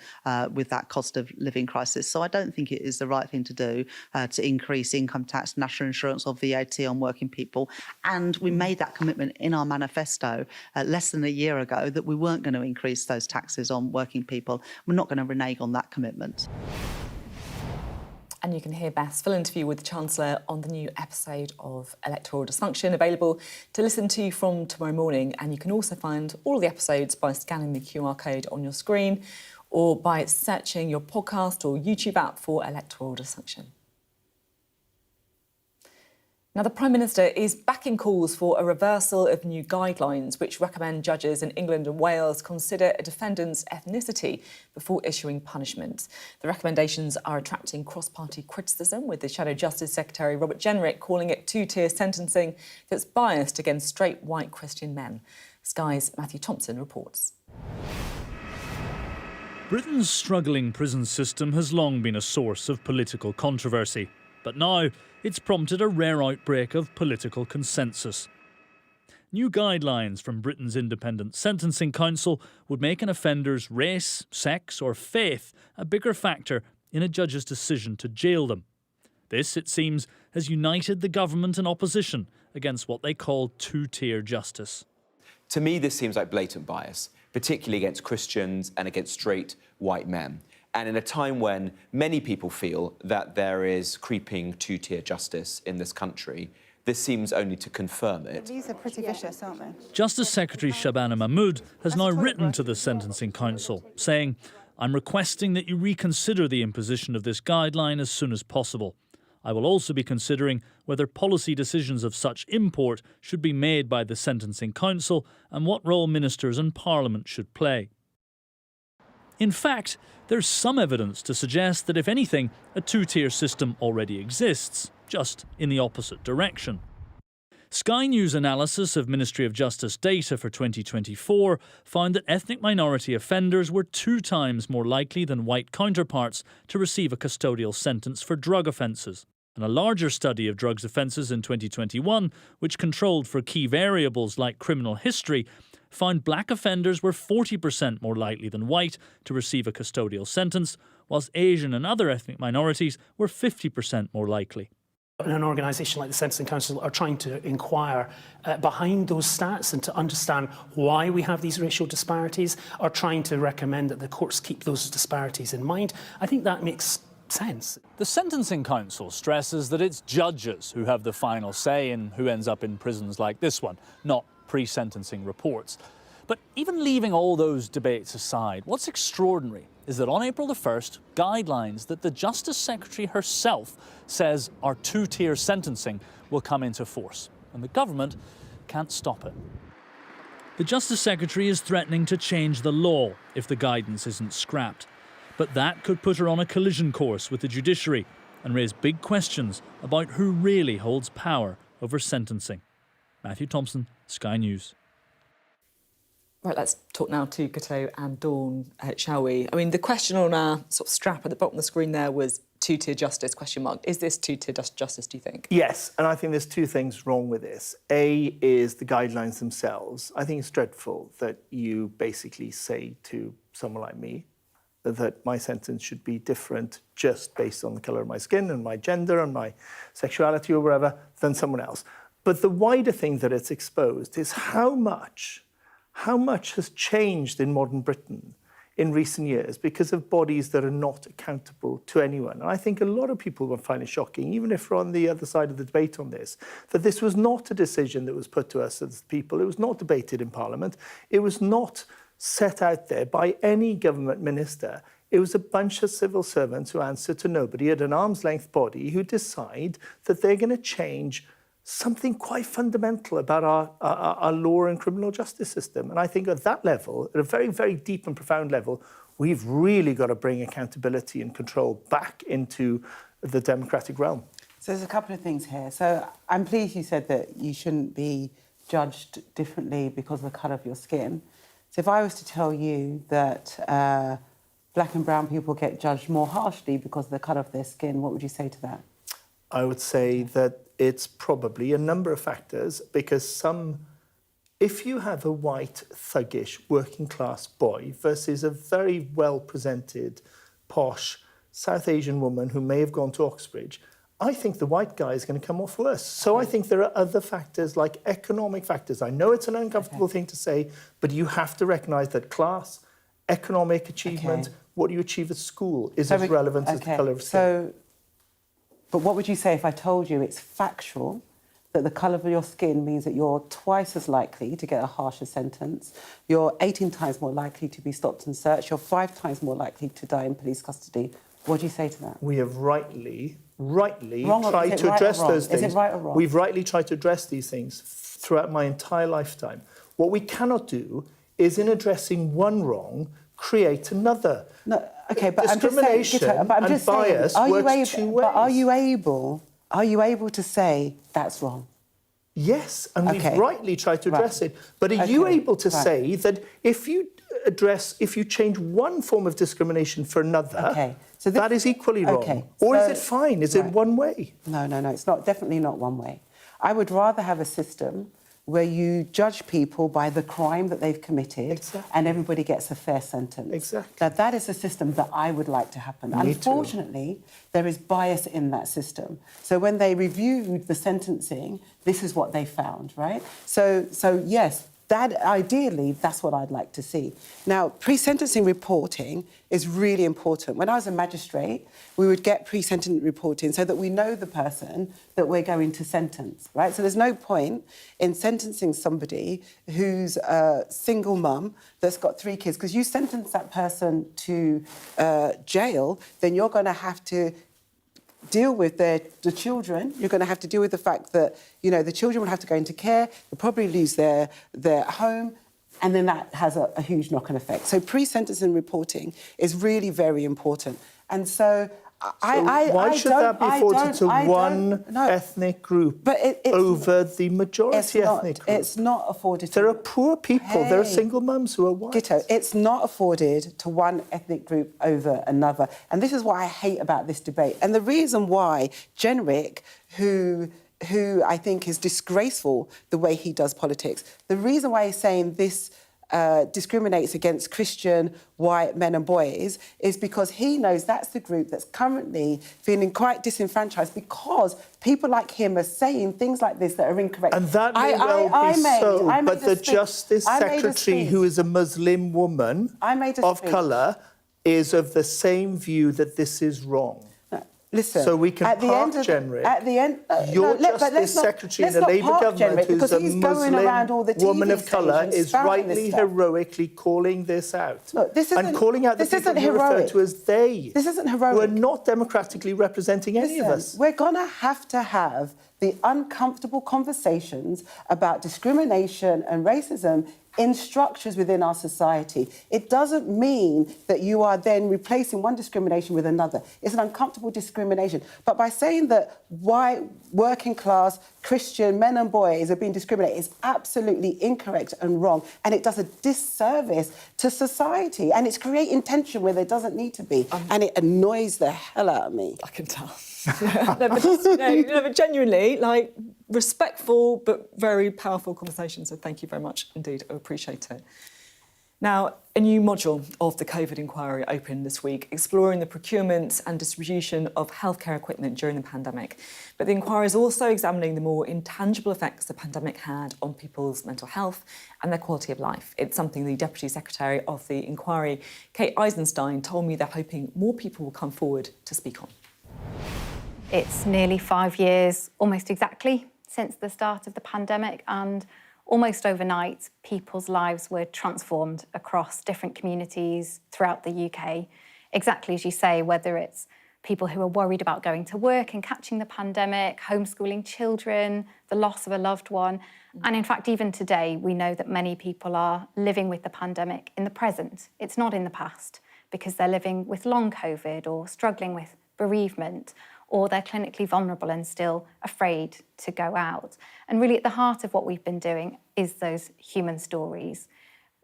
with that cost of living crisis. So I don't think it is the right thing to do to increase income tax, national insurance or VAT on working people. And we made that commitment in our manifesto less than a year ago that we weren't going to increase those taxes on working people. We're not going to renege on that commitment. And you can hear Beth's full interview with the Chancellor on the new episode of Electoral Dysfunction, available to listen to from tomorrow morning. And you can also find all the episodes by scanning the QR code on your screen or by searching your podcast or YouTube app for Electoral Dysfunction. Now, the Prime Minister is backing calls for a reversal of new guidelines which recommend judges in England and Wales consider a defendant's ethnicity before issuing punishment. The recommendations are attracting cross-party criticism, with the Shadow Justice Secretary Robert Jenrick calling it two-tier sentencing that's biased against straight white Christian men. Sky's Matthew Thompson reports. Britain's struggling prison system has long been a source of political controversy, but now it's prompted a rare outbreak of political consensus. New guidelines from Britain's Independent Sentencing Council would make an offender's race, sex or faith a bigger factor in a judge's decision to jail them. This, it seems, has united the government and opposition against what they call two-tier justice. To me, this seems like blatant bias, particularly against Christians and against straight white men. And in a time when many people feel that there is creeping two-tier justice in this country, this seems only to confirm it. These are pretty vicious, aren't they? Justice Secretary Shabana Mahmood has now written to the Sentencing Council, saying, "I'm requesting that you reconsider the imposition of this guideline as soon as possible. I will also be considering whether policy decisions of such import should be made by the Sentencing Council and what role ministers and Parliament should play." In fact, there's some evidence to suggest that, if anything, a two-tier system already exists, just in the opposite direction. Sky News analysis of Ministry of Justice data for 2024 found that ethnic minority offenders were 2 times more likely than white counterparts to receive a custodial sentence for drug offences. And a larger study of drugs offences in 2021, which controlled for key variables like criminal history, found black offenders were 40% more likely than white to receive a custodial sentence, whilst Asian and other ethnic minorities were 50% more likely. And an organisation like the Sentencing Council are trying to inquire behind those stats and to understand why we have these racial disparities, are trying to recommend that the courts keep those disparities in mind. I think that makes sense. The Sentencing Council stresses that it's judges who have the final say in who ends up in prisons like this one, not pre-sentencing reports. But even leaving all those debates aside, what's extraordinary is that on April the 1st, guidelines that the Justice Secretary herself says are two-tier sentencing will come into force, and the government can't stop it. The Justice Secretary is threatening to change the law if the guidance isn't scrapped, but that could put her on a collision course with the judiciary and raise big questions about who really holds power over sentencing. Matthew Thompson, Sky News. Right, let's talk now to Guto and Dawn, shall we? I mean, the question on our sort of strap at the bottom of the screen there was two-tier justice, question mark. Is this two-tier justice, do you think? Yes, and I think there's 2 things wrong with this. A is the guidelines themselves. I think it's dreadful that you basically say to someone like me that my sentence should be different just based on the colour of my skin and my gender and my sexuality or whatever than someone else. But the wider thing that it's exposed is how much has changed in modern Britain in recent years because of bodies that are not accountable to anyone. And I think a lot of people will find it shocking, even if we're on the other side of the debate on this, that this was not a decision that was put to us as people. It was not debated in Parliament. It was not set out there by any government minister. It was a bunch of civil servants who answer to nobody at an arm's length body who decide that they're going to change something quite fundamental about our law and criminal justice system. And I think at that level, at a very, very deep and profound level, we've really got to bring accountability and control back into the democratic realm. So there's a couple of things here. So I'm pleased you said that you shouldn't be judged differently because of the colour of your skin. So if I was to tell you that black and brown people get judged more harshly because of the colour of their skin, what would you say to that? I would say that it's probably a number of factors, because if you have a white, thuggish, working class boy versus a very well-presented, posh South Asian woman who may have gone to Oxbridge, I think the white guy is going to come off worse. So I think there are other factors, like economic factors. I know it's an uncomfortable thing to say, but you have to recognise that class, economic achievement, what you achieve at school is as relevant as the colour of skin. But what would you say if I told you it's factual that the colour of your skin means that you're twice as likely to get a harsher sentence, you're 18 times more likely to be stopped and searched, you're 5 times more likely to die in police custody? What do you say to that? We have rightly tried to address those things. Is it right or wrong? We've rightly tried to address these things throughout my entire lifetime. What we cannot do is, in addressing one wrong, create another. No, okay, but discrimination and bias works two ways. But are you able to say that's wrong? Yes, and we've rightly tried to address it. But are you able to say that if you change one form of discrimination for another, so that is equally wrong? Or is it fine? Is it one way? No, it's definitely not one way. I would rather have a system where you judge people by the crime that they've committed and everybody gets a fair sentence. Exactly. Now, that is a system that I would like to happen. Unfortunately, there is bias in that system. So when they reviewed the sentencing, this is what they found, right? So yes, ideally, that's what I'd like to see. Now, pre-sentencing reporting is really important. When I was a magistrate, we would get pre-sentencing reporting so that we know the person that we're going to sentence, right? So there's no point in sentencing somebody who's a single mum that's got 3 kids, because you sentence that person to jail, then you're going to have to deal with the children. You're going to have to deal with the fact that, the children will have to go into care, they'll probably lose their home, and then that has a huge knock-on effect. So pre-sentencing reporting is really very important. And so why should that be afforded to one ethnic group over the majority ethnic group? It's not afforded. There are poor people. There are single mums who are white. Guto, it's not afforded to one ethnic group over another. And this is what I hate about this debate. And the reason why Jenrick, who I think is disgraceful the way he does politics, the reason why he's saying this discriminates against Christian white men and boys is because he knows that's the group that's currently feeling quite disenfranchised because people like him are saying things like this that are incorrect. And that may well be so, but the Justice Secretary, who is a Muslim woman of colour, is of the same view that this is wrong. Listen, so we can park Jenrick. At the end, your Justice Secretary in the Labour government, who's a Muslim woman of colour, is rightly heroically calling this out. Look, and calling out the people you refer to as they. This isn't heroic. Who are not democratically representing any of us. We're going to have the uncomfortable conversations about discrimination and racism in structures within our society. It doesn't mean that you are then replacing one discrimination with another. It's an uncomfortable discrimination. But by saying that white, working class, Christian men and boys are being discriminated is absolutely incorrect and wrong. And it does a disservice to society. And it's creating tension where there doesn't need to be. And it annoys the hell out of me. I can tell. But genuinely, respectful but very powerful conversation. So thank you very much indeed. I appreciate it. Now, a new module of the COVID inquiry opened this week, exploring the procurement and distribution of healthcare equipment during the pandemic. But the inquiry is also examining the more intangible effects the pandemic had on people's mental health and their quality of life. It's something the Deputy Secretary of the inquiry, Kate Eisenstein, told me they're hoping more people will come forward to speak on. It's nearly 5 years, almost exactly, since the start of the pandemic, and almost overnight, people's lives were transformed across different communities throughout the UK. Exactly as you say, whether it's people who are worried about going to work and catching the pandemic, homeschooling children, the loss of a loved one. And in fact, even today, we know that many people are living with the pandemic in the present. It's not in the past, because they're living with long COVID or struggling with bereavement, or they're clinically vulnerable and still afraid to go out. And really at the heart of what we've been doing is those human stories.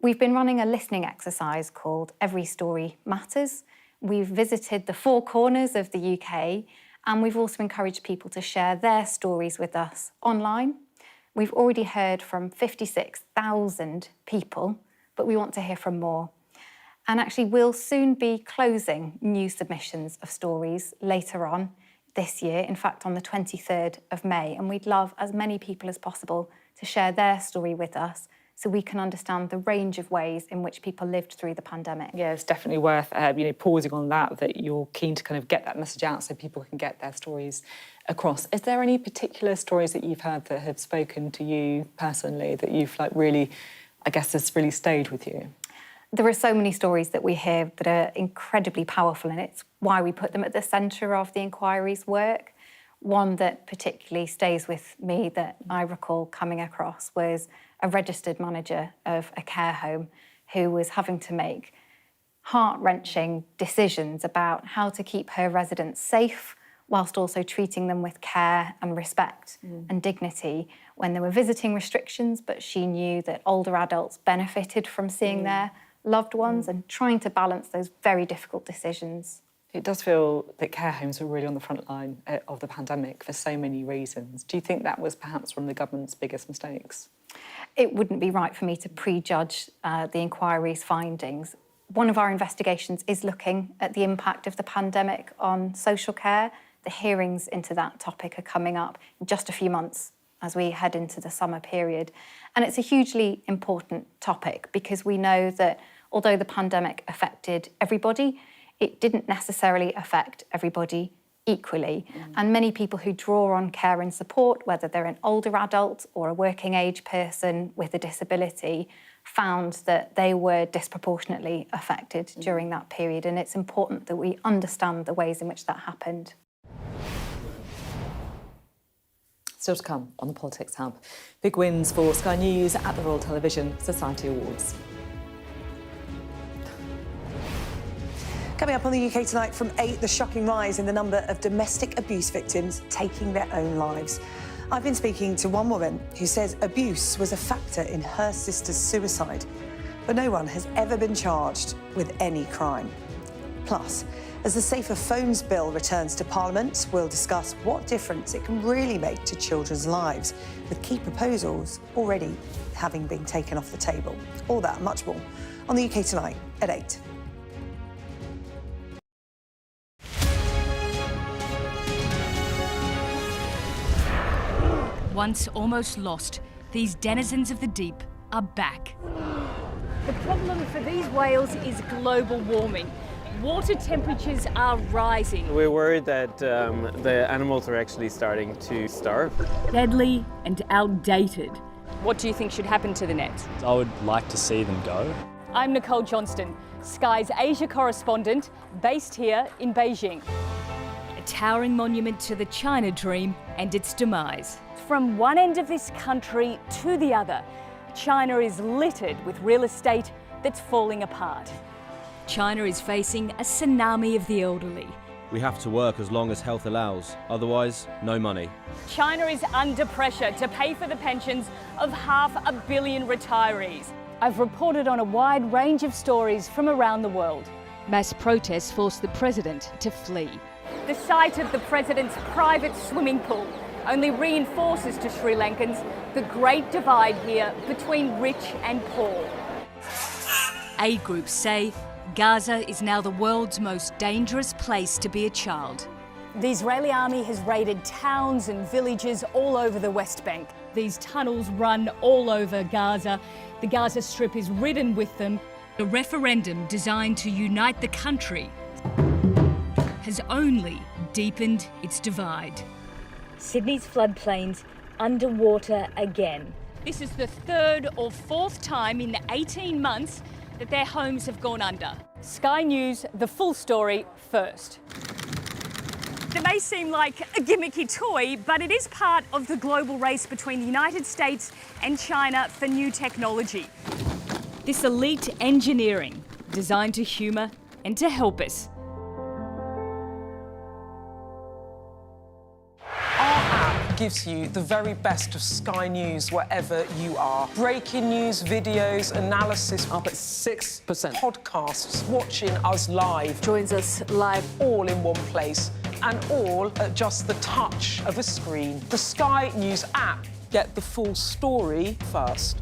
We've been running a listening exercise called Every Story Matters. We've visited the 4 corners of the UK, and we've also encouraged people to share their stories with us online. We've already heard from 56,000 people, but we want to hear from more. And actually, we'll soon be closing new submissions of stories later on this year, in fact, on the 23rd of May. And we'd love as many people as possible to share their story with us so we can understand the range of ways in which people lived through the pandemic. Yeah, it's definitely worth pausing on that you're keen to kind of get that message out so people can get their stories across. Is there any particular stories that you've heard that have spoken to you personally that you've really, I guess, has really stayed with you? There are so many stories that we hear that are incredibly powerful, and it's why we put them at the centre of the inquiry's work. One that particularly stays with me that I recall coming across was a registered manager of a care home who was having to make heart-wrenching decisions about how to keep her residents safe whilst also treating them with care and respect and dignity when there were visiting restrictions, but she knew that older adults benefited from seeing their loved ones and trying to balance those very difficult decisions. It does feel that care homes were really on the front line of the pandemic for so many reasons. Do you think that was perhaps one of the government's biggest mistakes? It wouldn't be right for me to prejudge the inquiry's findings. One of our investigations is looking at the impact of the pandemic on social care. The hearings into that topic are coming up in just a few months as we head into the summer period. And it's a hugely important topic because we know that although the pandemic affected everybody, it didn't necessarily affect everybody equally. And many people who draw on care and support, whether they're an older adult or a working age person with a disability, found that they were disproportionately affected during that period. And it's important that we understand the ways in which that happened. Still to come on the Politics Hub. Big wins for Sky News at the Royal Television Society Awards. Coming up on the UK Tonight from 8, the shocking rise in the number of domestic abuse victims taking their own lives. I've been speaking to one woman who says abuse was a factor in her sister's suicide, but no one has ever been charged with any crime. Plus, as the Safer Phones Bill returns to Parliament, we'll discuss what difference it can really make to children's lives, with key proposals already having been taken off the table. All that and much more on the UK Tonight at 8. Once almost lost, these denizens of the deep are back. The problem for these whales is global warming. Water temperatures are rising. We're worried that the animals are actually starting to starve. Deadly and outdated. What do you think should happen to the nets? I would like to see them go. I'm Nicole Johnston, Sky's Asia correspondent, based here in Beijing. A towering monument to the China dream and its demise. From one end of this country to the other, China is littered with real estate that's falling apart. China is facing a tsunami of the elderly. We have to work as long as health allows, otherwise, no money. China is under pressure to pay for the pensions of 500 million retirees. I've reported on a wide range of stories from around the world. Mass protests forced the president to flee. The sight of the president's private swimming pool only reinforces to Sri Lankans the great divide here between rich and poor. Aid groups say Gaza is now the world's most dangerous place to be a child. The Israeli army has raided towns and villages all over the West Bank. These tunnels run all over Gaza. The Gaza Strip is ridden with them. A referendum designed to unite the country has only deepened its divide. Sydney's floodplains underwater again. This is the third or fourth time in 18 months that their homes have gone under. Sky News, the full story first. that may seem like a gimmicky toy, but it is part of the global race between the United States and China for new technology. This elite engineering, designed to humour and to help us. Gives you the very best of Sky News wherever you are. Breaking news, videos, analysis. Up at 6%. Podcasts, watching us live. Joins us live. All in one place. And all at just the touch of a screen. The Sky News app. Get the full story first.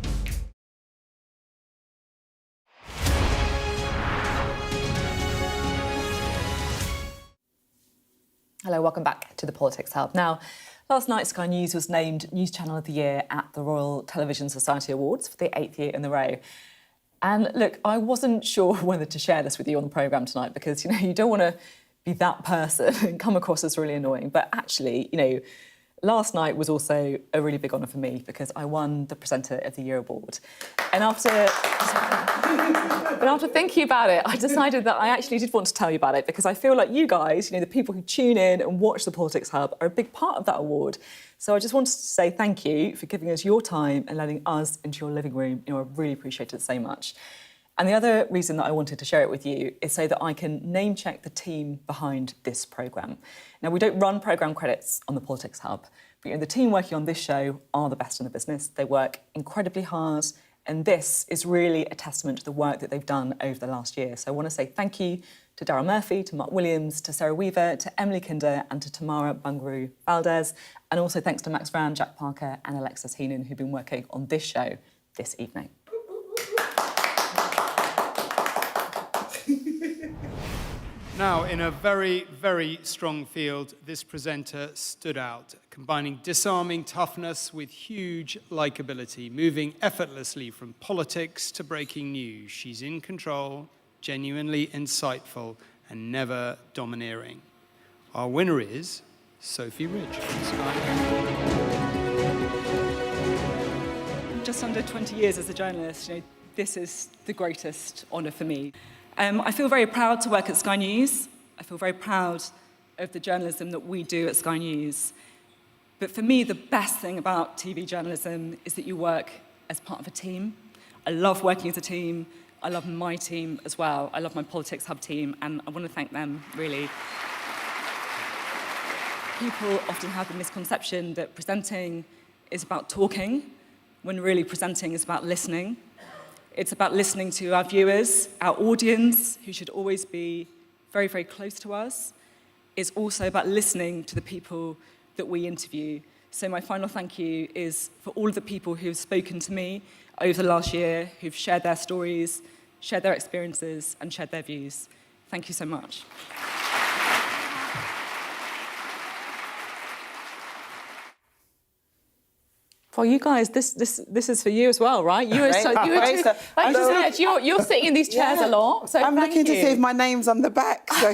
Hello, welcome back to the Politics Hub. Now, last night Sky News was named News Channel of the Year at the Royal Television Society Awards for the 8th year in a row. And look, I wasn't sure whether to share this with you on the programme tonight because, you know, you don't want to be that person and come across as really annoying. But actually, you know, last night was also a really big honour for me because I won the Presenter of the Year award. And after thinking about it, I decided that I actually did want to tell you about it because I feel like you guys, you know, the people who tune in and watch the Politics Hub are a big part of that award. So I just wanted to say thank you for giving us your time and letting us into your living room. You know, I really appreciate it so much. And the other reason that I wanted to share it with you is so that I can name-check the team behind this programme. Now, we don't run programme credits on the Politics Hub, but you know, the team working on this show are the best in the business. They work incredibly hard, and this is really a testament to the work that they've done over the last year. So I want to say thank you to Darryl Murphy, to Mark Williams, to Sarah Weaver, to Emily Kinder, and to Tamara Bungaroo Valdez. And also thanks to Max Brown, Jack Parker, and Alexis Heenan, who've been working on this show this evening. Now, in a very, very strong field, this presenter stood out, combining disarming toughness with huge likability, moving effortlessly from politics to breaking news. She's in control, genuinely insightful, and never domineering. Our winner is Sophy Ridge. Just under 20 years as a journalist, you know, this is the greatest honour for me. I feel very proud to work at Sky News. I feel very proud of the journalism that we do at Sky News. But for me, the best thing about TV journalism is that you work as part of a team. I love working as a team. I love my team as well. I love my Politics Hub team, and I want to thank them, really. People often have the misconception that presenting is about talking, when really presenting is about listening. It's about listening to our viewers, our audience, who should always be very, very close to us. It's also about listening to the people that we interview. So my final thank you is for all of the people who've spoken to me over the last year, who've shared their stories, shared their experiences, and shared their views. Thank you so much. Well, you guys, this is for you as well, right? You're sitting in these chairs a lot, so I'm looking to see if my name's on the back. So.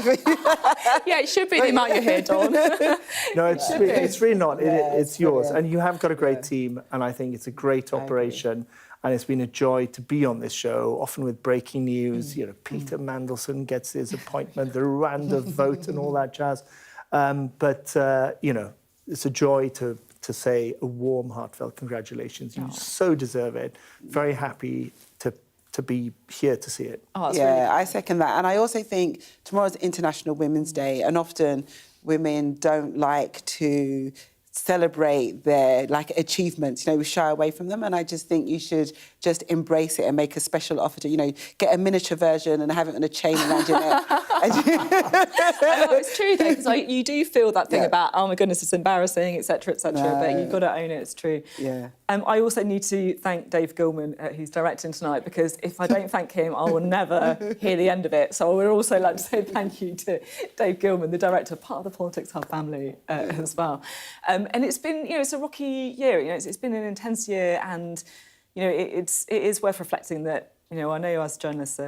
Yeah, it should be the amount you're here, Dawn. No, it's really not. It's yours. And you have got a great team, and I think it's a great operation. And it's been a joy to be on this show, often with breaking news. You know, Peter Mandelson gets his appointment, the Rwanda vote and all that jazz. You know, it's a joy to say a warm, heartfelt congratulations. You so deserve it. Very happy to be here to see it. I second that. And I also think tomorrow's International Women's Day, and often women don't like to celebrate their achievements. You know, we shy away from them, and I just think you should just embrace it and make a special offer to, you know, get a miniature version and have it on a chain around your neck. I know, it's true though, because you do feel that thing about, oh my goodness, it's embarrassing, etc., but you've got to own it, it's true. Yeah. I also need to thank Dave Gilman, who's directing tonight, because if I don't thank him, I will never hear the end of it. So we'd also like to say thank you to Dave Gilman, the director, part of the Politics Hub family as well. And it's been, you know, it's a rocky year. You know, it's been an intense year, and you know, it is worth reflecting that, you know, I know as journalists,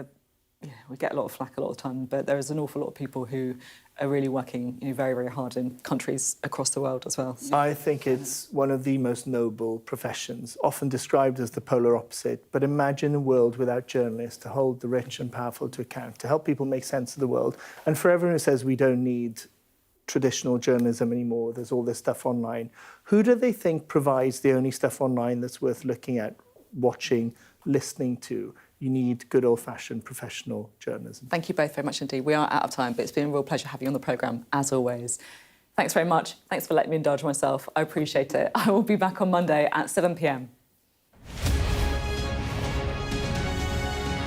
we get a lot of flack a lot of the time, but there is an awful lot of people who are really working, you know, very, very hard in countries across the world as well. So. I think it's one of the most noble professions, often described as the polar opposite. But imagine a world without journalists to hold the rich and powerful to account, to help people make sense of the world. And for everyone who says we don't need traditional journalism anymore. There's all this stuff online. Who do they think provides the only stuff online that's worth looking at, watching, listening to? You need good old-fashioned professional journalism. Thank you both very much indeed. We are out of time, but it's been a real pleasure having you on the programme, as always. Thanks very much. Thanks for letting me indulge myself. I appreciate it. I will be back on Monday at 7 p.m.